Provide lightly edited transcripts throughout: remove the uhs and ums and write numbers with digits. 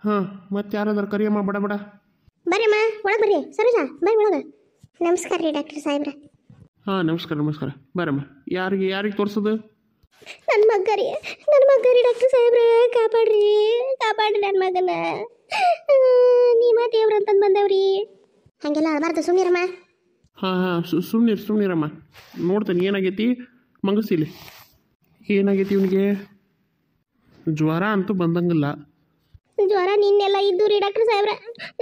ಹಾಂ ಮತ್ತೆ ಯಾರಾದ್ರೂ ಕರಿಯಮ್ಮ ಬಡ ಬಡ. ಬರ್ರಿಮ್ಮ ಒಳಗೆ ಬರ್ರಿ. ಸರೋಜಾ ಬರ್ರಿ ಒಳಗೆ. ನಮಸ್ಕಾರ ರೀ ಡಾಕ್ಟರ್ ಸಾಹೇಬ್ರ. ಹಾಂ ನಮಸ್ಕಾರ ನಮಸ್ಕಾರ. ಬರಮ್ಮ. ಯಾರಿಗೆ ತೋರಿಸೋದು? ನನ್ನ ಮಗ ರೀ ಡಾಕ್ಟರ್ ಸಾಹೇಬ್ರ. ಕಾಪಾಡ್ರಿ ನನ್ನ ಮಗನ. ನೀವ ದೇವ್ರ ಅಂತಂದು ಬಂದವ್ರಿ. ಹಂಗೆಲ್ಲ ಅಳಬಾರ್ದು, ಸುಮ್ಮನಿರಮ್ಮ. ಹಾಂ ಸುಮ್ಮನಿರಮ್ಮ. ನೋಡ್ತಾನೆ ಏನಾಗೈತಿ ಮಂಗಸಿಲಿ. ಏನಾಗೈತಿ ಇವನಿಗೆ? ಜ್ವರ ಅಂತೂ ಬಂದಂಗಿಲ್ಲ. ಜ್ವರ ನಿನ್ನೆಲ್ಲ ಇದ್ದು ರೀ ಡಾಕ್ಟರ್ ಸಾಹೇಬ್ರ.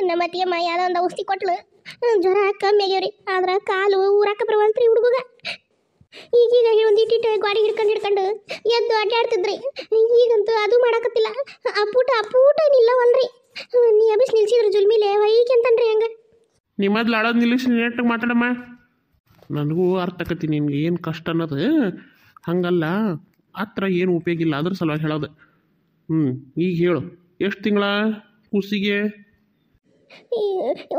ನಮ್ಮ ಅತ್ತಿಯಮ್ಮ ಯಾವುದೋ ಒಂದು ಔಷಧಿ ಕೊಟ್ಲು, ಜ್ವರ ಕಮ್ಮಿ ಆಗ್ಯಾವ್ರಿ. ಆದ್ರೆ ಕಾಲು ಊರಾಕ ಬರವಲ್ತ್ರಿ ಹುಡುಗ. ಈಗೀಗ ಒಂದು ಇಟ್ಟಿಟ್ಟು ಗಾಡಿ ಹಿಡ್ಕೊಂಡು ಎದ್ದು ಅಡ್ಡಾಡ್ತಿದ್ರಿ. ಈಗಂತೂ ಅದು ಮಾಡಾಕತ್ತಿಲ್ಲ. ಅಪ್ಪೂಟ ನಿಲ್ಲವಲ್ರಿ. ನೀ ಅಭಿಸ್ ನಿಲ್ಸಿದ್ರು ಜುಲ್ಮಿಲೆ ವೈಕಿ ಅಂತನ್ರಿ. ಹಂಗ ನಿಮ್ಮದ್ಲು ಆಡೋದು ನಿಲ್ಲಿಸಿ ನೆಟ್ಟಾಗಿ ಮಾತಾಡಮ್ಮ. ನನಗೂ ಅರ್ಥ ಆಕತಿ ನಿನ್ಗೆ ಏನು ಕಷ್ಟ ಅನ್ನೋದು. ಹಂಗಲ್ಲ, ಹತ್ರ ಏನು ಉಪಯೋಗ ಇಲ್ಲ, ಅದ್ರ ಸಲುವಾಗಿ ಹೇಳೋದು. ಈಗ ಹೇಳು, ಎಷ್ಟು ತಿಂಗಳ ಕೂಸಿಗೆ?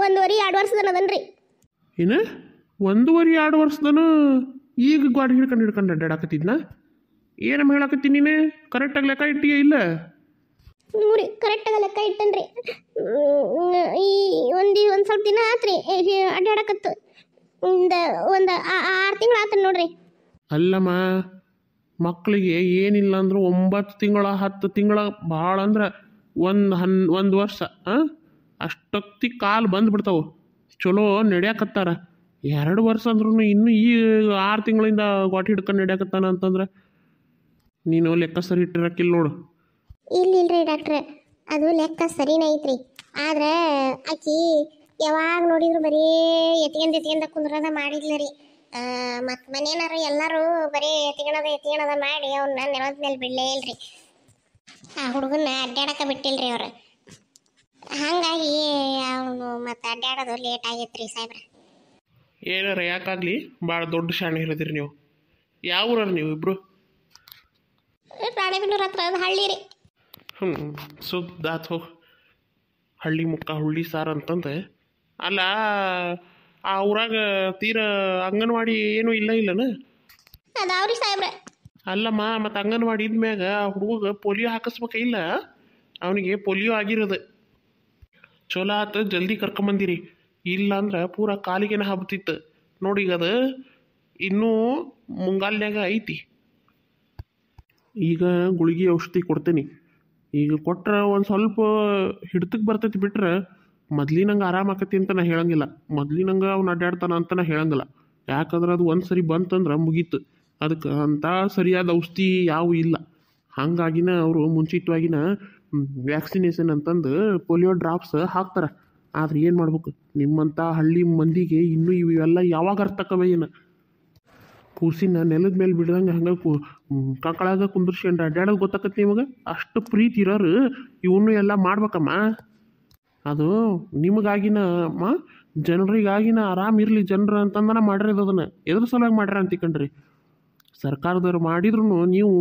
1.5-2 ವರ್ಷದನ ಅದನ್ರಿ. ಏನು 1.5-2 ವರ್ಷದನು? ಈಗ ಗಾಡಿ ಹಿಡ್ಕೊಂಡು ಅಡ್ಡಾಡಕತ್ತಿದ್ನ? ಏನಮ್ಮ ಹೇಳಕತ್ತೀನಿ ನೀನು? ಕರೆಕ್ಟಾಗಿ ಲೆಕ್ಕ ಇಟ್ಟಿಯೇ ಇಲ್ಲ? ನೋಡ್ರಿ ಕರೆಕ್ಟಾಗಿ ಲೆಕ್ಕ ಇಟ್ಟನ್ರಿ. ಈ ಒಂದು ಸ್ವಲ್ಪ ದಿನ ಆತ್ರಿ ಅಡ್ಡಾಡಕತ್ತು. ಒಂದು 6 ತಿಂಗಳು ಆತ ನೋಡ್ರಿ. ಅಲ್ಲಮ್ಮ, ಮಕ್ಕಳಿಗೆ ಏನಿಲ್ಲ ಅಂದ್ರು 9 ತಿಂಗಳ 10 ತಿಂಗಳ ಭಾಳ ಅಂದ್ರೆ ಒಂದು ವರ್ಷ ಅಷ್ಟೊತ್ತಿ ಕಾಲು ಬಂದುಬಿಡ್ತಾವೆ. ಚಲೋ ನಡೆಯಕತ್ತಾರ. 2 ವರ್ಷ ಅಂದ್ರೂ ಇನ್ನೂ ಈ 6 ತಿಂಗಳಿಂದ ಗಾಟಿ ಹಿಡ್ಕೊಂಡು ನಡೆಯಕತ್ತಾನ ಅಂತಂದ್ರೆ ನೀನು ಲೆಕ್ಕ ಸರಿ ಇಟ್ಟಿರಕ್ಕಿಲ್ಲ ನೋಡು. ಇಲ್ರಿ ಡಾಕ್ಟ್ರೆ, ಅದು ಲೆಕ್ಕ ಸರಿನೇ ಐತ್ರಿ. ಆದ್ರೆ ಆಕಿ ಯಾವಾಗ ನೋಡಿದ್ರು ಬರೀ ಎತ್ಕೊಂಡ ಕುಂದ್ರದ ಮಾಡಿದ್ಲ ರೀ. ಮತ್ತು ಮನೇನಾರು ಎಲ್ಲರೂ ಬರೀ ಎತ್ಕೊಳದ ಮಾಡಿ ಅವನ್ನ ನೆಲದ ಮೇಲೆ ಬಿಡಲೇ ಇಲ್ರಿ. ಆ ಹುಡುಗನ್ನ ಅಡ್ಡಾಡಕ್ಕೆ ಬಿಟ್ಟಿಲ್ರಿ ಅವ್ರು. ಹಾಗಾಗಿ ಅವನು ಮತ್ತು ಅಡ್ಡಾಡೋದು ಲೇಟ್ ಆಗೈತ್ರಿ ಸಾಹೇಬ್ರ. ಏನಾರ ಯಾಕಾಗಲಿ ಭಾಳ ದೊಡ್ಡ ಶಾಣೆ ಹೇಳಿದ್ರಿ ನೀವು. ಯಾವ ಊರ ನೀವು ಇಬ್ಬರು? ರಾಣೆಬೆನ್ನೂರು ಹತ್ರ ಹಳ್ಳಿ ರೀ. ಸುದ್ದಾತ್ ಹೋಗಿ ಹಳ್ಳಿ ಮುಕ್ಕ ಹುಳ್ಳಿ ಸಾರು ಅಂತಂದು. ಅಲ್ಲ, ಆ ಊರಾಗ ತೀರ ಅಂಗನವಾಡಿ ಏನೂ ಇಲ್ಲನ? ಅದಾವ್ರಿ ಸಾಹೇಬ್ರ. ಅಲ್ಲಮ್ಮ, ಮತ್ತು ಅಂಗನವಾಡಿ ಇದ್ಮ್ಯಾಗ ಹುಡುಗ ಪೋಲಿಯೋ ಹಾಕಿಸ್ಬೇಕ ಇಲ್ಲ? ಅವನಿಗೆ ಪೋಲಿಯೋ ಆಗಿರೋದು. ಚಲೋ ಆತ ಜಲ್ದಿ ಕರ್ಕೊಂಬಂದಿರಿ. ಇಲ್ಲ ಅಂದ್ರೆ ಪೂರ ಕಾಲಿಗೆನ ಹಬ್ತಿತ್ತು ನೋಡಿ. ಈಗ ಅದು ಇನ್ನೂ ಮುಂಗಾಲ್ನ್ಯಾಗ ಐತಿ. ಈಗ ಗುಳಿಗೆ ಔಷಧಿ ಕೊಡ್ತೀನಿ. ಈಗ ಕೊಟ್ರೆ ಒಂದು ಸ್ವಲ್ಪ ಹಿಡ್ತಕ್ಕೆ ಬರ್ತೈತಿ. ಬಿಟ್ರೆ ಮೊದ್ಲಿನಂಗೆ ಆರಾಮಾಕತಿ ಅಂತ ನಾ ಹೇಳಂಗಿಲ್ಲ. ಮೊದ್ಲಿನಂಗೆ ಅವ್ನು ಅಡ್ಡಾಡ್ತಾನ ಅಂತ ನಾ ಹೇಳಂಗಿಲ್ಲ. ಯಾಕಂದ್ರೆ ಅದು ಒಂದು ಸರಿ ಬಂತಂದ್ರೆ ಮುಗೀತು. ಅದಕ್ಕೆ ಅಂಥ ಸರಿಯಾದ ಔಷಧಿ ಯಾವೂ ಇಲ್ಲ. ಹಾಗಾಗಿನ ಅವರು ಮುಂಚಿತವಾಗಿನ ವ್ಯಾಕ್ಸಿನೇಷನ್ ಅಂತಂದು ಪೋಲಿಯೋ ಡ್ರಾಪ್ಸ್ ಹಾಕ್ತಾರೆ. ಆದ್ರೆ ಏನು ಮಾಡ್ಬೇಕು, ನಿಮ್ಮಂಥ ಹಳ್ಳಿ ಮಂದಿಗೆ ಇನ್ನೂ ಇವೆಲ್ಲ ಯಾವಾಗ ಅರ್ಥಕ್ಕವೆ ಏನು? ಕೂಸಿನ ನೆಲದ ಮೇಲೆ ಬಿಡ್ದಂಗೆ ಹಂಗೆ ಕಕ್ಕಳಾಗ ಕುಂದ್ರಿಸ್ಕೊಂಡು ಅಡ್ಡಾಡೋದು ಗೊತ್ತಾಕತ್ತೆ ನಿಮಗೆ? ಅಷ್ಟು ಪ್ರೀತಿ ಇರೋರು ಇವನು ಎಲ್ಲ ಮಾಡ್ಬೇಕಮ್ಮ. ಅದು ನಿಮಗಾಗಿನ ಅಮ್ಮ, ಜನರಿಗಾಗಿನ ಆರಾಮಿರಲಿ ಜನರು ಅಂತಂದನ ಮಾಡಿರೋದು. ಅದನ್ನು ಎದ್ರ ಸಲುವಾಗಿ ಮಾಡ್ಯಾರ ಅಂತಿಕಂಡ್ರಿ? ಸರ್ಕಾರದವ್ರು ಮಾಡಿದ್ರು ನೀವು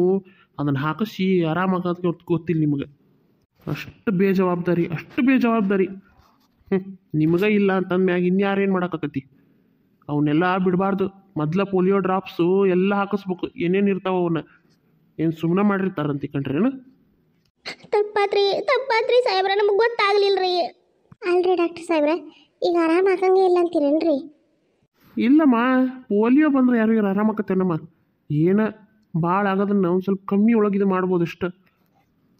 ಅದನ್ನು ಹಾಕಿಸಿ ಆರಾಮಾಗೋದು ಗೊತ್ತಿಲ್ಲ ನಿಮಗೆ. ಅಷ್ಟು ಬೇಜವಾಬ್ದಾರಿ. ನಿಮಗೆ ಇಲ್ಲ ಅಂತಂದ್ಮ್ಯಾಗ ಇನ್ಯಾರೇನು ಮಾಡೋಕ್ಕಾಕತಿ? ಅವನ್ನೆಲ್ಲ ಬಿಡಬಾರ್ದು. ಮೊದಲ ಪೋಲಿಯೋ ಡ್ರಾಪ್ಸು ಎಲ್ಲ ಹಾಕಿಸ್ಬೇಕು. ಏನೇನು ಇರ್ತಾವ ಅವನ್ನ ಏನು ಸುಮ್ಮನೆ ಮಾಡಿರ್ತಾರಂತಿಕಂಡ್ರಿ ಏನು? ತಪ್ಪಾತ್ರಿ ಸಾಹೇಬ್ರ, ನಮಗೆ ಗೊತ್ತಾಗ್ಲಿಲ್ರಿ. ಅಲ್ರಿ ಡಾಕ್ಟರ್ ಸಾಹೇಬ್ರ, ಈಗ ಆರಾಮ ಆಗಂಗೆ ಇಲ್ಲ ಅಂತೀರೇನ್ರಿ? ಇಲ್ಲಮ್ಮ, ಪೋಲಿಯೋ ಬಂದ್ರೆ ಯಾರಿಗಾರು ಆರಾಮಾಕತ್ತೇನಮ್ಮ. ಏನ ಭಾಳ ಆಗೋದನ್ನ ಒಂದು ಸ್ವಲ್ಪ ಕಮ್ಮಿ ಒಳಗಿದು ಮಾಡ್ಬೋದು ಅಷ್ಟೆ.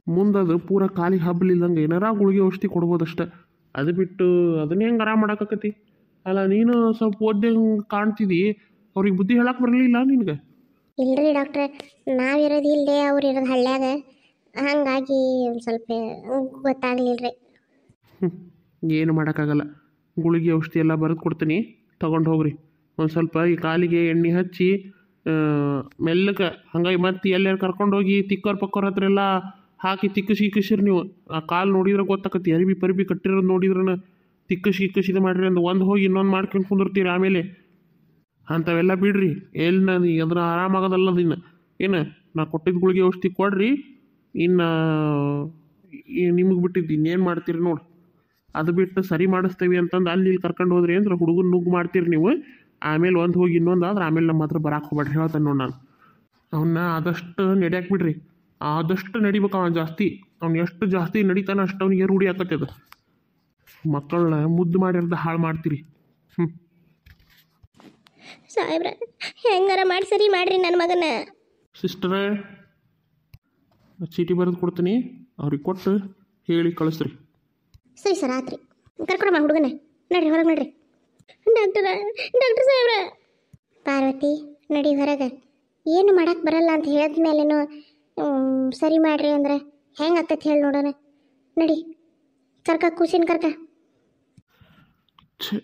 ಮುಂದದು ಪೂರ ಕಾಲಿಗೆ ಹಬ್ಬಲಿಲ್ಲಂಗೆ ಏನಾರ ಗುಳಿಗೆ ಔಷಧಿ ಕೊಡ್ಬೋದು ಅಷ್ಟೆ. ಅದು ಬಿಟ್ಟು ಅದನ್ನೇ ಹೆಂಗೆ ಆರಾಮ ಮಾಡೋಕ್ಕಾಕತಿ? ಅಲ್ಲ, ನೀನು ಸ್ವಲ್ಪ ಓದ್ದಂಗೆ ಕಾಣ್ತಿದ್ದಿ. ಅವ್ರಿಗೆ ಬುದ್ಧಿ ಹೇಳಕ್ಕೆ ಬರಲಿಲ್ಲ ನಿನಗೆ? ಇಲ್ರಿ ಡಾಕ್ಟ್ರೆ, ನಾವಿರೋದು ಇಲ್ಲೇ, ಅವ್ರು ಇರೋದು ಹಳ್ಳ್ಯಾಗ. ಹಾಗಾಗಿ ಒಂದು ಸ್ವಲ್ಪ ಗೊತ್ತಾಗ್ಲಿಲ್ರಿ. ಏನು ಮಾಡೋಕ್ಕಾಗಲ್ಲ. ಗುಳಿಗೆ ಔಷಧಿ ಎಲ್ಲ ಬರೆದು ಕೊಡ್ತೀನಿ, ತೊಗೊಂಡು ಹೋಗ್ರಿ. ಒಂದು ಸ್ವಲ್ಪ ಈ ಕಾಲಿಗೆ ಎಣ್ಣೆ ಹಚ್ಚಿ ಮೆಲ್ಲಕ್ಕೆ ಹಂಗಾಗಿ ಮತ್ತೆ ಎಲ್ಲಾರು ಕರ್ಕೊಂಡೋಗಿ ತಿಕ್ಕೋರ್ ಪಕ್ಕೋರ್ ಹತ್ರ ಎಲ್ಲ ಹಾಕಿ ತಿಕ್ಕಿಸಿರಿ. ನೀವು ಆ ಕಾಲು ನೋಡಿದ್ರೆ ಗೊತ್ತಾಕತಿ. ಅರಿಬಿ ಕಟ್ಟಿರೋದು ನೋಡಿದ್ರನ ತಿಕ್ಕಿಸಿದು ಮಾಡಿರಿ ಅಂದು ಒಂದು ಹೋಗಿ ಇನ್ನೊಂದು ಮಾಡ್ಕೊಂಡು ಕುಂದಿರ್ತೀರಿ. ಆಮೇಲೆ ಅಂಥವೆಲ್ಲ ಬಿಡ್ರಿ. ಎಲ್ಲಿ ನಾನು ಅದನ್ನ ಆರಾಮಾಗೋದಲ್ಲ. ಏನು ನಾ ಕೊಟ್ಟಿದ್ದ ಗುಳಿಗೆ ಔಷಧಿ ಕೊಡ್ರಿ. ಇನ್ನು ನಿಮಗೆ ಬಿಟ್ಟಿದ್ದು ಇನ್ನೇನು ಮಾಡ್ತೀರಿ ನೋಡಿ. ಅದು ಬಿಟ್ಟು ಸರಿ ಮಾಡಿಸ್ತೇವೆ ಅಂತಂದು ಅಲ್ಲಿ ಇಲ್ಲಿ ಕರ್ಕೊಂಡು ಹೋದ್ರಿ ಅಂದ್ರೆ ಹುಡುಗನ ನುಗ್ಗು ಮಾಡ್ತೀರಿ ನೀವು. ಆಮೇಲೆ ಒಂದು ಹೋಗಿ ಇನ್ನೊಂದು ಆದ್ರೆ ಆಮೇಲೆ ನಮ್ಮ ಹತ್ರ ಬರಕ್ಕೆ ಹೋಗ್ಬೇಡ್ರಿ ಹೇಳ್ತಾನೆ ನೋಡಿ ನಾನು. ಅವನ್ನ ಆದಷ್ಟು ನಡೆಯಕ್ಕೆ ಬಿಡ್ರಿ. ಆದಷ್ಟು ನಡಿಬೇಕು ಅವ ಜಾಸ್ತಿ. ಅವ್ನು ಎಷ್ಟು ಜಾಸ್ತಿ ನಡಿತಾನೆ ಅಷ್ಟು ಅವನಿಗೆ ರೂಢಿ ಆಕತ್ತದ. ಮಕ್ಕಳನ್ನ ಮುದ್ದು ಮಾಡಿರ್ದ ಹಾಳು ಮಾಡ್ತೀರಿ. ಸಾಹೇಬ್ರ ಹೆಂಗಾರ ಮಾಡಿ ಸರಿ ಮಾಡ್ರಿ ನನ್ನ ಮಗನ. ಸಿಸ್ಟರೇ, ಚೀಟಿ ಬರೆದು ಕೊಡ್ತೀನಿ, ಅವ್ರಿಗೆ ಕೊಟ್ಟು ಹೇಳಿ ಕಳಿಸ್ರಿ. ಸರಿ ಸರ್, ಆತ್ರಿ. ಕರ್ಕೊಡಮ್ಮ ಹುಡುಗನ. ನಡ್ರಿ ಹೊರಗೆ ನಡ್ರಿ. ಡಾಕ್ಟರ್ ಸಾಹೇಬ್ರ. ಪಾರ್ವತಿ ನಡಿ ಹೊರಗೆ. ಏನು ಮಾಡಕ್ಕೆ ಬರಲ್ಲ ಅಂತ ಹೇಳಿದ್ಮೇಲೇನು ಸರಿ ಮಾಡ್ರಿ ಅಂದ್ರೆ ಹೆಂಗೆ ಆಗ್ತೈತೆ ಹೇಳಿ ನೋಡೋಣ. ನಡಿ ಕೂಸಿನ ಕರ್ಕ. ಛೇ,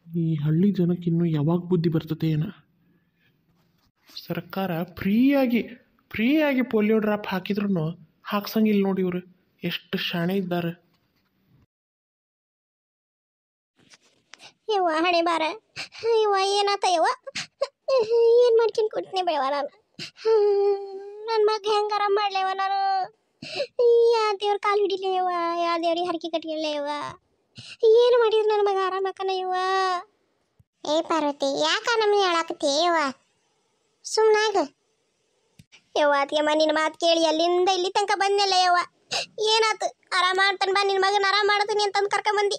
ಈ ಹಳ್ಳಿ ಜನಕ್ಕೆ ಇನ್ನೂ ಯಾವಾಗ ಬುದ್ಧಿ ಬರ್ತದೆ ಏನ. ಸರ್ಕಾರ ಫ್ರೀಯಾಗಿ ಪೋಲಿಯೋ ಡ್ರಾಪ್ ಹಾಕಿದ್ರು ಹಾಕ್ಸಂಗಿಲ್ಲ ನೋಡಿ. ಇವರು ಎಷ್ಟು ಶಾಣೆ ಇದ್ದಾರೆ. ಯವ್ವ ಹಣೆ ಬಾರ. ಯವ್ವ ಏನಾತ ಯವ್ವ, ಏನು ಮಾಡ್ಕೊಂಡು ಕೊಡ್ತೀನಿ ಬೇವ ನಾನು. ನನ್ನ ಮಗ ಹೆಂಗಾರ ಮಾಡ್ಲೇವ ನಾನು. ಯಾವ ದೇವ್ರ ಕಾಲು ಹಿಡಿಲಿ ಯವ್ವ, ಯಾವ ದೇವ್ರಿಗೆ ಹರಕೆ ಕಟ್ಗಿಲ್ಲ ಯವ್ವ. ಏನು ಮಾಡಿದ್ರು ನನ್ನ ಮಗ ಆರಾಮಕ್ಕನ ಯವ್ವ. ಏ ಪಾರ್ವತಿ, ಯಾಕ ನಮ್ಮನ್ನ ಹೇಳಾಕತ್ತಿ ಯವ್ವ? ಸುಮ್ಮನಾಗ ಯವ್ವ. ಅತ್ಯಮ್ಮ ನಿನ್ನ ಮಾತು ಕೇಳಿ ಅಲ್ಲಿಂದ ಇಲ್ಲಿ ತನಕ ಬಂದ್ನಲ್ಲ ಯವ್ವ. ಏನಾತು? ಆರಾಮ ಮಾಡ್ತಾನೆ ಬಾ, ನಿನ್ನ ಮಗನ ಆರಾಮ ಮಾಡ್ತೀನಿ ಅಂತಂದು ಕರ್ಕೊಂಬಂದು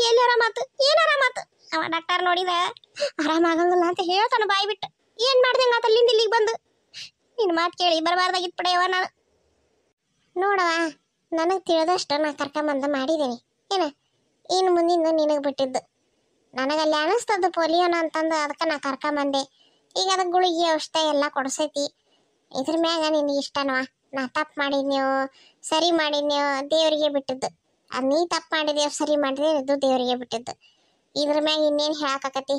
ಎಲ್ಲಿ ಆರಾಮಾತು? ಏನು ಆರಾಮಾತು? ಅವ ಡಾಕ್ಟರ್ ನೋಡಿದ ಆರಾಮಾಗಂಗಿಲ್ಲ ಅಂತ ಹೇಳ್ತಾನೆ ಬಾಯಿ ಬಿಟ್ಟು. ಏನು ಮಾಡ್ದಂಗೆ ಆತ ಅಲ್ಲಿಂದ ಇಲ್ಲಿಗೆ ಬಂದು. ನಿನ್ನ ಮಾತು ಕೇಳಿ ಬರಬಾರ್ದಾಗಿತ್ತು ಪಡೆಯವ ನಾನು. ನೋಡವ, ನನಗೆ ತಿಳಿದಷ್ಟು ನಾ ಕರ್ಕೊಂಬಂದು ಮಾಡಿದ್ದೀನಿ. ಇನ್ನು ಮುಂದಿಂದ ನಿನಗೆ ಬಿಟ್ಟಿದ್ದು. ನನಗಲ್ಲಿ ಅನಿಸ್ತದ್ದು ಪೋಲಿಯೋನ ಅಂತಂದು ಅದಕ್ಕೆ ನಾ ಕರ್ಕೊಂಬಂದೆ. ಈಗ ಅದಕ್ಕೆ ಗುಳಿಗೆ ಔಷಧ ಎಲ್ಲ ಕೊಡಿಸೈತಿ. ಇದ್ರ ಮ್ಯಾಗ ನಿನಗೆ ಇಷ್ಟನವ. ನಾ ತಪ್ಪು ಮಾಡಿದ್ನೇವು ಸರಿ ಮಾಡಿದ್ನೇವು ದೇವರಿಗೆ ಬಿಟ್ಟಿದ್ದು. ಅದು ನೀ ತಪ್ಪು ಮಾಡಿದೇವು ಸರಿ ಮಾಡಿದೆ, ಇದು ದೇವರಿಗೆ ಬಿಟ್ಟಿದ್ದು. ಇದ್ರ ಮ್ಯಾಗ ಇನ್ನೇನು ಹೇಳಾಕತಿ?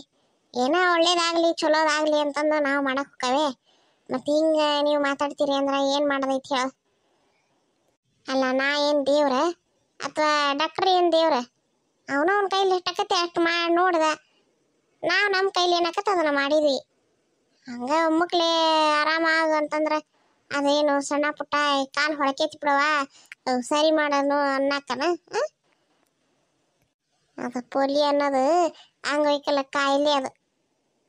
ಏನೋ ಒಳ್ಳೇದಾಗಲಿ ಚಲೋದಾಗಲಿ ಅಂತಂದು ನಾವು ಮಾಡಕ್ಕೆ ಹೋಗವೆ. ಮತ್ತು ಹಿಂಗೆ ನೀವು ಮಾತಾಡ್ತೀರಿ ಅಂದ್ರೆ ಏನು ಮಾಡೋದೈತಿ ಹೇಳ? ಅಲ್ಲ, ನಾ ಏನು ದೇವ್ರ ಅಥವಾ ಡಾಕ್ಟ್ರ್ ಏನು ದೇವ್ರ? ಅವನು ಅವ್ನ ಕೈಲಿ ಎಷ್ಟಾಕತ್ತೆ ಅಷ್ಟು ಮಾಡಿ ನೋಡ್ದ. ನಾವು ನಮ್ಮ ಕೈಲಿ ಏನಾಕತ್ತೆ ಅದನ್ನು ಮಾಡಿದ್ವಿ. ಹಂಗೆ ಒಮ್ಮಕ್ಲೆ ಆರಾಮಾಗ ಅಂತಂದ್ರೆ ಅದೇನು ಸಣ್ಣ ಪುಟ್ಟ ಕಾಲು ಹೊಳಕೈತಿ ಬಿಡವ, ಸರಿ ಮಾಡೋನು ಅನ್ನಕ್ಕನ. ಅದು ಪೋಲಿಯೋ ಅನ್ನೋದು ಅಂಗವೈಕಲ್ಯ ಕಾಯಿಲೆ.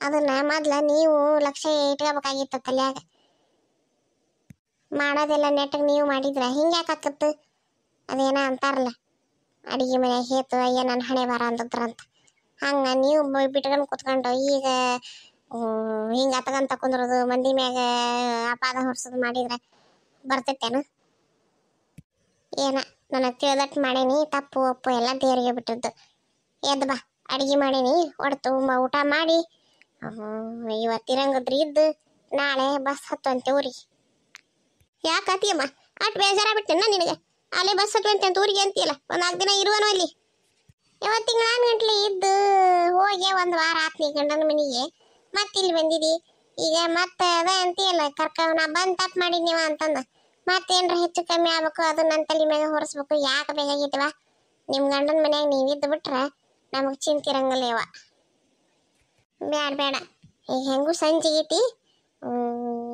ಅದನ್ನ ಮೊದ್ಲ ನೀವು ಲಕ್ಷ್ಯ ಇಟ್ಕೋಬೇಕಾಗಿತ್ತು ತಲೆಯಾಗ. ಮಾಡೋದೆಲ್ಲ ನೆಟ್ಟಗೆ ನೀವು ಮಾಡಿದ್ರೆ ಹಿಂಗೆ ಯಾಕಾಕತ್ತು? ಅದೇನ ಅಂತಾರಲ್ಲ, ಅಡಿಗೆ ಮನೆಯಾಗ ಹೇತು ಅಯ್ಯ ನನ್ನ ಹಣೆ ಬಾರ ಅಂತಂತ. ಹಂಗೆ ನೀವು ಬಿಟ್ಕೊಂಡು ಕುತ್ಕೊಂಡು ಈಗ ಹಿಂಗೆ ಹತ್ಕೊಂತ ಕುಂದ್ರೋದು, ಮಂದಿ ಮ್ಯಾಗ ಅಪಾದ ಹೊರ್ಸೋದು ಮಾಡಿದ್ರೆ ಬರ್ತೈತೇನು? ಏನ ನನಗೆ ತಿಳಿದಟ್ಟು ಮಾಡೀನಿ. ತಪ್ಪು ಒಪ್ಪು ಎಲ್ಲ ದೇವರಿಗೆ ಬಿಟ್ಟಿದ್ದು. ಎದ್ದು ಬಾ, ಅಡುಗೆ ಮಾಡೀನಿ, ಹೊಡ್ತು ಊಟ ಮಾಡಿ ಇವತ್ತಿರಂಗದ್ರಿ ಇದ್ದು ನಾಳೆ ಬಸ್ ಹತ್ತುವಂತೆ ಊರಿಗೆ. ಯಾಕತಿಯಮ್ಮ ಅಷ್ಟು ಬೇಜಾರ ಬಿಟ್ಟೆನ ನಿನಗೆ? ಅಲ್ಲೇ ಬಸ್ ಹತ್ತುವಂತೆ ಅಂತ ಊರಿಗೆ ಅಂತೀಯಲ್ಲ, ಒಂದು 4 ದಿನ ಇರುವನು ಅಲ್ಲಿ. ಇವತ್ತಿಗೆ 4 ಗಂಟ್ಲೆ ಇದ್ದು ಹೋಗಿ 1 ವಾರ ಆತ್ನಿ ಗಂಡನ ಮನೆಗೆ. ಮತ್ತೆ ಇಲ್ಲಿ ಬಂದಿದಿ. ಈಗ ಮತ್ತೆ ಅದ ಅಂತೀಯಲ್ಲ, ನಾ ಬಂದು ತಪ್ಪು ಮಾಡಿದ್ನಿವ ಅಂತಂದು ಮತ್ತೇನ್ರ ಹೆಚ್ಚು ಕಮ್ಮಿ ಆಗ್ಬೇಕು, ಅದು ನನ್ನ ತಲೆ ಮ್ಯಾಗ ಹೊರಿಸ್ಬೇಕು. ಯಾಕೆ ಬೇಕಾಗಿತ್ತವ? ನಿಮ್ಮ ಗಂಡನ ಮನ್ಯಾಗ ನೀವಿದ್ದು ಬಿಟ್ರೆ ನಮಗೆ ಚಿಂತಿರಂಗಿಲ್ಲ ಯವ್ವ. ಬೇಡ ಈಗ ಹೆಂಗೂ ಸಂಜೆಗೈತಿ.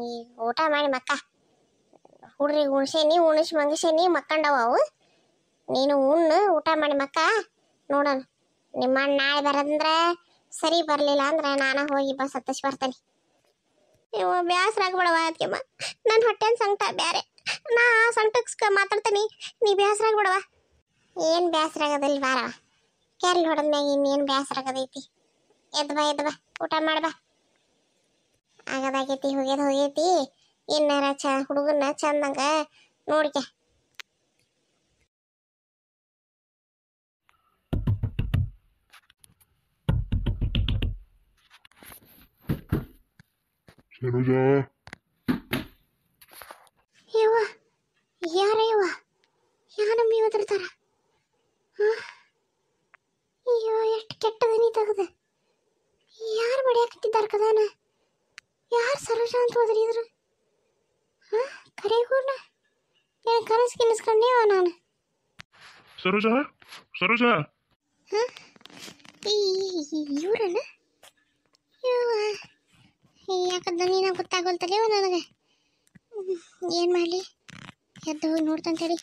ಈಗ ಊಟ ಮಾಡಿ ಮಕ್ಕ ಹುಡ್ರಿಗೆ ಉಣ್ಸೇನಿ, ಉಣಿಸಿ ಮಂಗಿಸೇನಿ, ಮಕ್ಕಂಡವ ಅವು. ನೀನು ಉಣ್ಣು, ಊಟ ಮಾಡಿ ಮಕ್ಕ. ನೋಡೋಣ, ನಿಮ್ಮ ನಾಳೆ ಬರಂದ್ರೆ ಸರಿ, ಬರಲಿಲ್ಲ ಅಂದ್ರೆ ನಾನು ಹೋಗಿ ಬಸ್ ಹತ್ತಿಸಿ ಬರ್ತೇನೆ. ಇವ ಬ್ಯಾಸ್ರ ಆಗ್ಬೇಡವ ಅದಕ್ಕೆಮ್ಮ, ನನ್ನ ಹೊಟ್ಟೆನ ಸಂಕಟ ಬೇರೆ. ನಾ ಸಂಕಟಕ್ಕೆ ಮಾತಾಡ್ತೀನಿ, ನೀ ಬ್ಯಾಸ್ರ ಆಗ್ಬೇಡವ. ಏನು ಬ್ಯಾಸ್ರ ಆಗೋದಿಲ್ಲ ಬಾರವ. ಕೆರ್ಲಿ ಹೊಡೆದ್ಮ್ಯಾಗ ಇನ್ನೇನು ಬ್ಯಾಸ್ರ ಆಗೋದೈತಿ? ಎದ್ದು ಬಾ, ಊಟ ಮಾಡ್ಬಾ. ಆಗದಾಗೈತಿ, ಹೋಗೈತಿ. ಇನ್ನಾರ ಹುಡುಗನ್ನ ಚಂದಂಗ ನೋಡ್ಕೆ. ಸರೋಜಾ, ಯವ್ವ ಯಾರ ಯವ್ವ? ಯಾನಮ್ಮಿ ಒದರ್ತಾರ? ಅಯ್ಯೋ, ಎಷ್ಟು ಕೆಟ್ಟದನಿ ತೆಗದ. ಯಾರು ಬಡಿಯಾಕತ್ತಿದ್ದಾರೆ ಕದಾನ? ಯಾರು ಸರೋಜಾ ಅಂತ ಒದರಿದ್ರು? ಕರೆಗೂರ್ನ ಏನು ಕನಸು ಕಿನಿಸ್ಕೊಂಡೇವ ನಾನು? ಸರೋಜಾ, ಸರೋಜಾ, ಇವ್ರನ್ನ ಯಾಕಂದ ನೀನ ಗೊತ್ತಾಗೋಲ್ತಲೇವ ನನಗೆ. ಏನು ಮಾಡಲಿ? ಎದ್ದು ಹೋಗಿ ನೋಡ್ತಂತೇಳಿ.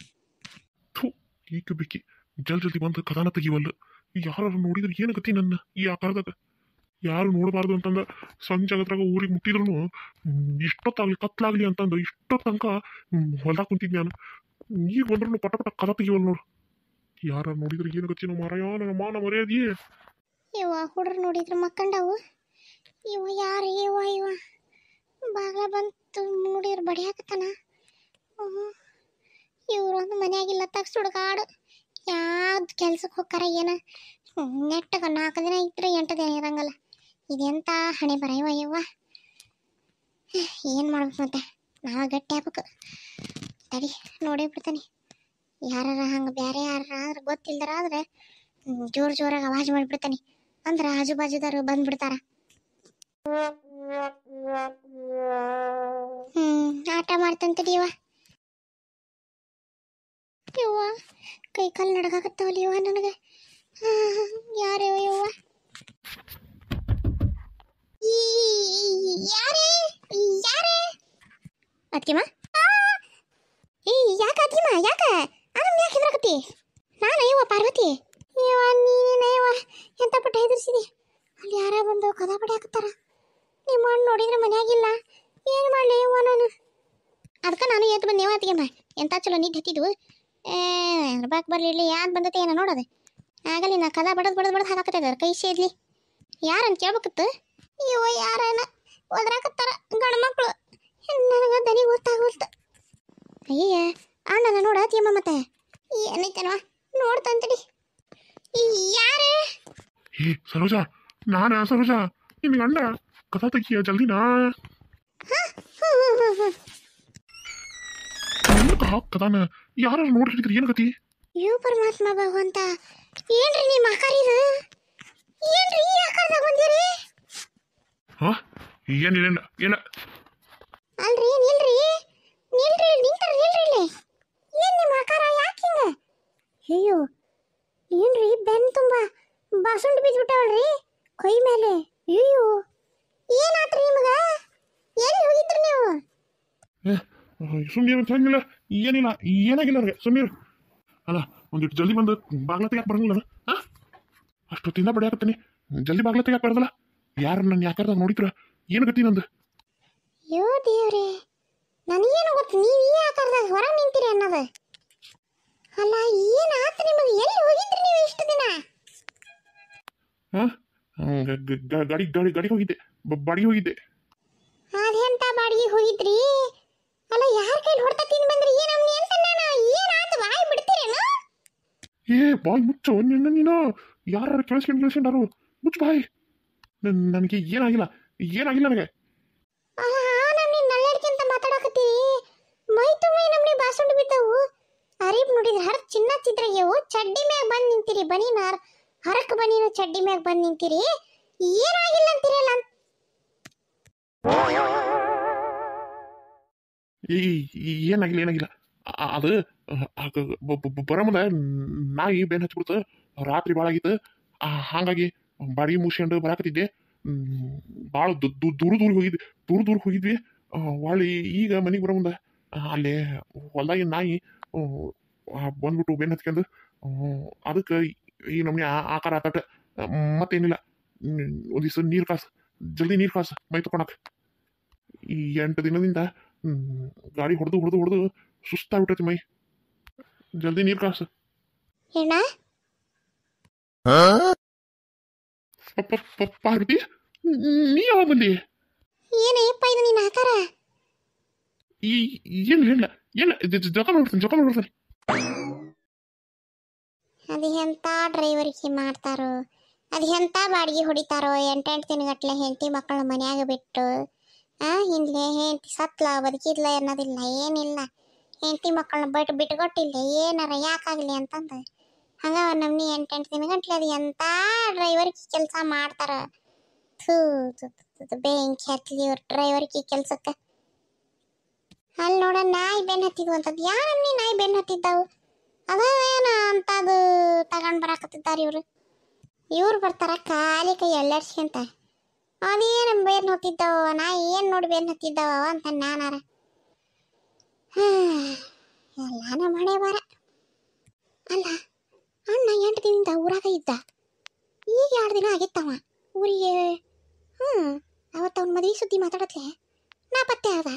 ಏಕ ಬೇಕಿ ಜಲ್ದಿ ಬಂದು ಕದಾನ ತೆಗಿವಲ್ಲ. ಯಾರು ನೋಡಿದ್ರೆ ಏನಾಗತ್ತಿ ನನ್ನ ಈ ಆಕಾರದಾಗ? ಯಾರು ನೋಡಬಾರ್ದು ಅಂತಂದ ಸಂಜೆ ಆಗತ್ರಾಗ ಊರಿಗೆ ಮುಟ್ಟಿದ್ರು ಇಷ್ಟೊತ್ತಾಗ್ಲಿ ಕತ್ಲಾಗ್ಲಿ ಅಂತಂದು ಇಷ್ಟೊತ್ತು ತನಕ ಹೊಲ್ದಾಗ ಕುಂತಿದ್ ನಾನು. ಈಗ ಬಂದ್ರು ಪಟ ಪಟ ಕದ ತೆಗಿವಲ್ ನೋಡು. ಯಾರು ನೋಡಿದ್ರೆ ಏನು ಗಚ್ಚಿನ ಮಾರಾಯ ನನ್ನ ಮಾನ ಮರ್ಯಾದಿ. ಇವ ಹುಡ್ರು ನೋಡಿದ್ರು ಮಕ್ಕಂಡವು. ಇವ ಯಾರು ಇವ ಬಾಗ್ಲ ಬಂತು ನೋಡಿದ್ರು ಬಡಿ ಹಾಕತ್ತಾನ. ಇವ್ರೊಂದು ಮನೆಯಾಗಿಲ್ಲ ತಗ್ಸ್ ಹುಡುಗಾಡು ಯಾವ್ದು ಕೆಲ್ಸಕ್ಕೆ ಹೋಗ್ತಾರ ಏನ. ನೆಟ್ಟಗ 4 ದಿನ ಇದ್ರೆ 8 ದಿನ ಇರಂಗಲ್ಲ. ಇದೆಂತ ಹಣೆ ಬರ ಇವ ಏನು ಮಾಡ್ಬೇಕು ಮತ್ತೆ ನಾವು ಗಟ್ಟಿ ಆಗ್ಬೇಕು. ತಡಿ ನೋಡೇ ಬಿಡ್ತಾನೆ. ಯಾರ ಹಂಗೆ ಬೇರೆ ಯಾರ ಆದ್ರೆ ಗೊತ್ತಿಲ್ದಾರ ಆದ್ರೆ ಜೋರಾಗಿ ಆವಾಜ್ ಮಾಡಿಬಿಡ್ತಾನೆ. ಅಂದ್ರೆ ಆಜು ಬಾಜುದಾರು ಬಂದ್ಬಿಡ್ತಾರ. ಆಟ ಮಾಡ್ತಂತಡಿ ಇವ ಕೈ ಕಾಲು ನಡಗಾಕತ್ತಾವಲ್ಲ ಇವ ನನಗೆ. ಯಾರೇ ಯವ್ವ ಯಾರೇ ಯಾರೇ ಅತ್ತಿಮ ಯಾಕ ಅತ್ತಿಮ ಯಾಕ ಅದನ್ನ ಯಾಕೆ ಹೆದರಕತ್ತಿ? ನಾನು ಇವ ಪಾರ್ವತಿ ಇವ ನೀನೇನ ಇವ ಎಂತ ಪಟ್ಟ ಹೆದರ್ಸಿದಿ. ಅಲ್ಲಿ ಯಾರ ಬಂದು ಕದ ಬಡಿ ಹಾಕತ್ತಾರ. ನಿಮ್ಮ ಅಣ್ಣ ನೋಡಿದ್ರೆ ಮನ್ಯಾಗಿಲ್ಲ. ಏನು ಮಾಡಲಿ ಇವ ನಾನು. ಅದಕ್ಕೆ ನಾನು ಎದ್ದು ಬಂದು ನೀವು ಅತ್ತಿಗೆಮ್ಮ ಎಂತ ಚಲೋ ನಿದ್ದೆ ಹತ್ತಿದ್ವು. ಬಾಕ್ ಬರ್ಲಿರ್ಲಿ ಯಾರು ಬಂದತೆ ಏನೋ ನೋಡೋದು. ಆಗಲಿ ನಾ ಕದ ಬಡದ್ ಹಾಕಾಕತ್ತದ ಕೈ ಸೇದ್ಲಿ. ಯಾರನ್ನು ಕೇಳ್ಬೇಕತ್ತು? ಇವ ಯಾರನ ಒದ್ರಾಕತ್ತಾರ ಗಂಡು ಮಕ್ಕಳು. ನನಗೆ ದನಿ ಗೊತ್ತಾಗೋಲ್ತು. ಅಯ್ಯ ಅಣ್ಣನ ನೋಡತ್ತೀಯಮ್ಮ ಮತ್ತೆ ಏನೈತನವ ನೋಡ್ತಂತಡಿ. ಯಾರೇ? ಏ ಸರೋಜಾ, ನಾನ ಸರೋಜಾ ನಿನ್ ಗಂಡ. ಕಥಾ ತೆಗಿಯ ಜಲ್ದಿನಾ. ಕದಾನ ಯಾರು ನೋಡಿ ಹಿಡಿದ್ರಿ ಏನು ಗತಿ? ಯೋ ಪರಮಾತ್ಮ ಭಗವಂತ, ಏನ್ರಿ ನಿಮ್ಮ ಆಕಾರಿದು? ಏನ್ರಿ ಈ ಆಕಾರದಾಗ ಬಂದಿರಿ? ಹಾ ಏನಿಲ್ಲ ಏನ ಅಲ್ರಿ ನಿಲ್ರಿ ನಿಂತರ ನಿಲ್ರಿ ಇಲ್ಲಿ. ಏನ್ ನಿಮ್ಮ ಆಕಾರ ಯಾಕೆ ಹಿಂಗ? ಅಯ್ಯೋ ಏನ್ರಿ ಬೆನ್ ತುಂಬಾ ಬಾಸುಂಡ್ ಬಿದ್ಬಿಟ್ಟವಳ್ರಿ ಕೈ ಮೇಲೆ. ಅಯ್ಯೋ ಏನಾತ್ರಿ ನಿಮಗ? ಎಲ್ಲಿ ಹೋಗಿದ್ರಿ ನೀವು? ಸುಮ್ಮನೆ ಹಂಗಿಲ್ಲ ಏನಿಲ್ಲ ಏನಾಗಿಲ್ಲ ಅವ್ರಿಗೆ ಸುಮ್ಮನೆ ಅಲ್ಲ. ಒಂದಿಟ್ಟು ಜಲ್ದಿ ಬಂದು ಬಾಗ್ಲ ತೆಗ್ಯಾಕೆ ಬರಂಗಿಲ್ಲ. ಅಷ್ಟೊತ್ತಿಂದ ಬಡಿಯಾಕತ್ತೀನಿ. ಜಲ್ದಿ ಬಾಗ್ಲ ತೆಗ್ಯಾಕೆ ಬರೋದಲ್ಲ. ಯಾರು ನನ್ನ ಯಾಕಾರ್ದಾಗ ನೋಡಿದ್ರ ಏನು ಗತಿ ನಂದು? ಅಯ್ಯೋ ದೇವ್ರೆ, ನನಗೇನು ಗೊತ್ತು ನೀವು ಈ ಆಕಾರದಾಗ ಹೊರಗೆ ನಿಂತೀರಿ ಅನ್ನೋದು. ಅಲ್ಲ ಏನಾತ ನಿಮಗೆ? ಎಲ್ಲಿ ಹೋಗಿದ್ರಿ ನೀವು ಇಷ್ಟು ದಿನ? ಹಾ ಗಾಡಿ ಹೋಗಿದ್ದೆ, ಬಾಡಿಗೆ ಹೋಗಿದ್ದೆ. ಅದೆಂತ ಬಾಡಿಗೆ ಹೋಗಿದ್ರಿ? ಅಲ್ಲ ಯಾರ ಕೈಲಿ ಹೊಡ್ತಾ ತಿಂದು ಬಂದ್ರಿ? ಏನಮ್ಮನಿ ಅಂತ ನಾನು ಏನಾತ ಬಾಯಿ ಬಿಡ್ತೀರೇನು? ಏ ಬಾಯ್ ಮುಚ್ಚು ನೀನು. ಯಾರು ಕೇಳಿಸ್ಕೊಂಡಾರು ಮುಚ್ಚು ಬಾಯ್. ನನಗೆ ಏನಾಗಿಲ್ಲ ನನಗೆ. ನಮ್ನಿ ನಲ್ಲೆಡ್ಕಿಂತ ಮಾತಾಡಕತ್ತಿ. ಮೈ ತುಂಬಾ ನಮ್ನಿ ಬಾಸುಂಡು ಬಿದ್ದವು. ಅರಿಬ್ ನೋಡಿದ್ರೆ ಹರ ಚಿನ್ನ ಚಿದ್ರಗೆವು. ಚಡ್ಡಿ ಮ್ಯಾಗ ಬಂದು ನಿಂತಿರಿ. ಬನೀನ ಹರಕ್ ಬನೀನು ಚಡ್ಡಿ ಮ್ಯಾಗ ಬಂದು ನಿಂತಿರಿ. ಏನಾಗಿಲ್ಲ ಅಂತೀರಲ್ಲ. ಏನಾಗಿಲ್ಲ ಅದು ಬರಮದ ನಾಯಿ ಬೆನ್ ಹಚ್ಬಿಡ್ತು. ರಾತ್ರಿ ಭಾಳ ಆಗಿತ್ತು. ಹಾಗಾಗಿ ಬಾಡಿಗೆ ಮುಗಿಸ್ಕೊಂಡು ಬರಾಕತ್ತಿದ್ದೆ. ಭಾಳ ದೂರ ಹೋಗಿದ್ವಿ. ಹೊಳ್ಳಿ ಈಗ ಮನೆಗೆ ಬರೋ ಮುಂದೆ ಅಲ್ಲೇ ಹೊಲ್ದಾಗಿನ ನಾಯಿ ಬಂದ್ಬಿಟ್ಟು ಬೆನ್ನು ಹಚ್ಕೊಂಡು ಅದಕ್ಕೆ ಈ ನಮ್ನೆ ಆಕಾರ ಆತಟ. ಮತ್ತೇನಿಲ್ಲ. ಒಂದಿವ್ಸ ನೀರು ಕಾಸು, ಜಲ್ದಿ ನೀರು ಕಾಸು ಮೈ ತಕೊಳಕ್. ಈ 8 ದಿನದಿಂದ ಗಾಡಿ ಹೊಡೆದು ಸುಸ್ತಾಗ್ಬಿಟ್ಟೈತಿ ಮೈ. ಜಲ್ದಿ ನೀರು ಕಾಸು. ಪಾರ್ವತಿ, ನೀ ಯಾವಾಗ ಬಂದಿ? ಏನಯ್ಯಪ್ಪ ಇದು ನಿನ್ನ ಆಕಾರ? ಏನು ಜೊಕ ಮಾಡ್ಬಿಡ್ತಾನೆ. ಅದು ಎಂತ ಡ್ರೈವರ್ಗೆ ಮಾಡ್ತಾರೋ, ಅದು ಎಂತ ಬಾಡಿಗೆ ಹೊಡಿತಾರೋ. 8 ದಿನಗಟ್ಲೆ ಹೆಂಡತಿ ಮಕ್ಕಳ ಮನ್ಯಾಗ ಬಿಟ್ಟು ಹಿಂದೆ ಹೆಂಡತಿ ಸತ್ಲ ಬದುಕಿದ್ಲ ಅನ್ನೋದಿಲ್ಲ, ಏನಿಲ್ಲ. ಹೆಂಡತಿ ಮಕ್ಕಳನ್ನ ಬಿಟ್ಕೊಟ್ಟಿಲ್ಲ ಏನಾರ ಯಾಕಾಗಲಿ ಅಂತಂದು ಹಂಗ ನಮ್ನಿ 8 ದಿನಗಟ್ಲೆ ಅದು ಎಂತ ಡ್ರೈವರ್ಗೆ ಕೆಲಸ ಮಾಡ್ತಾರ. ಬೆಂಕಿ ಹತ್ಲಿ ಇವ್ರ ಡ್ರೈವರ್ಗೆ ಕೆಲ್ಸಕ್ಕೆ. ಅಲ್ಲಿ ನೋಡ ನಾಯಿ ಬೆನ್ ಹತ್ತಿದ್ವು ಅಂತದ್ದು. ಯಾ ನಮ್ನಿ ನಾಯಿ ಬೆನ್ ಹತ್ತಿದ್ದಾವು? ಅದ ಏನ ಅಂತದು ತಗೊಂಡ್ ಬರಾಕತ್ತಿದ್ದಾರೆ ಇವ್ರು ಬರ್ತಾರ ಖಾಲಿ ಕೈ ಎಳ್ಳಾಡ್ಸ್ಕೊಂತ. ಅದೇನು ಬೇನ್ ಹತ್ತಿದ್ದಾವ ನಾಯಿ ಏನು ನೋಡಿ ಬೇನ್ ಹತ್ತಿದ್ದಾವ ಅಂತ ನಾನಾರ. ಎಲ್ಲ ನಮ್ಮ ಹಣೆ ಬರ. ಅಲ್ಲ ಅಣ್ಣ 8 ದಿನದಿಂದ ಊರಾಗ ಇದ್ದ. ಈಗ 2 ದಿನ ಆಗಿತ್ತವ ಊರಿಗೆ ಅವತ್ತು ಅವ್ನ ಮದುವೆ ಸುದ್ದಿ ಮಾತಾಡತ್ಲೆ ನಾ ಪತ್ತೆ ಆದ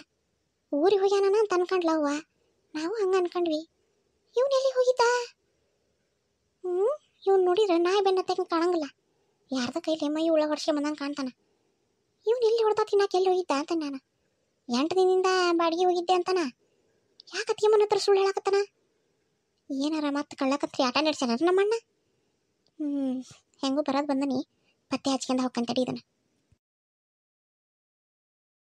ಊರಿಗೆ ಹೋಗ್ಯಾನ ಅಂತ ಅನ್ಕೊಂಡ್ಲ ಅವ್ವ. ನಾವು ಹಂಗೆ ಅನ್ಕೊಂಡ್ವಿ. ಇವ್ನು ಎಲ್ಲಿ ಹೋಗಿದ್ದ? ಇವ್ನು ನೋಡಿದ್ರೆ ನಾಯಿ ಬೆನ್ನತ್ತೆ ಕಾಣಂಗಿಲ್ಲ. ಯಾರ್ದ ಕೈಲಿ ಮೈ ಉಳ ವರ್ಷ ಬಂದಂಗೆ ಕಾಣ್ತಾನ. ಇವ್ನು ಎಲ್ಲಿ ಹೊಡ್ತಾ ತಿನ್ನಕ್ಕೆ ಎಲ್ಲಿ ಹೋಗಿದ್ದ ಅಂತ ನಾನು 8 ದಿನದಿಂದ ಬಾಡಿಗೆ ಹೋಗಿದ್ದೆ ಅಂತಾನ. ಯಾಕೆ ಅತ್ತಿಗೆಮ್ಮನ ಹತ್ರ ಸುಳ್ಳು ಹೇಳಕತ್ತಾನ? ಏನಾರ ಮತ್ತೆ ಕಳ್ಳಕತ್ರಿ ಆಟ ನಡೆಸ್ಯಾನ ನಮ್ಮಣ್ಣ. ಹೆಂಗೂ ಬರೋದು ಬಂದನಿ, ಪತ್ತೆ ಹಚ್ಕೊಂಡು ಹೋಗ್ಕಂತಡಿ ಇದನ್ನು.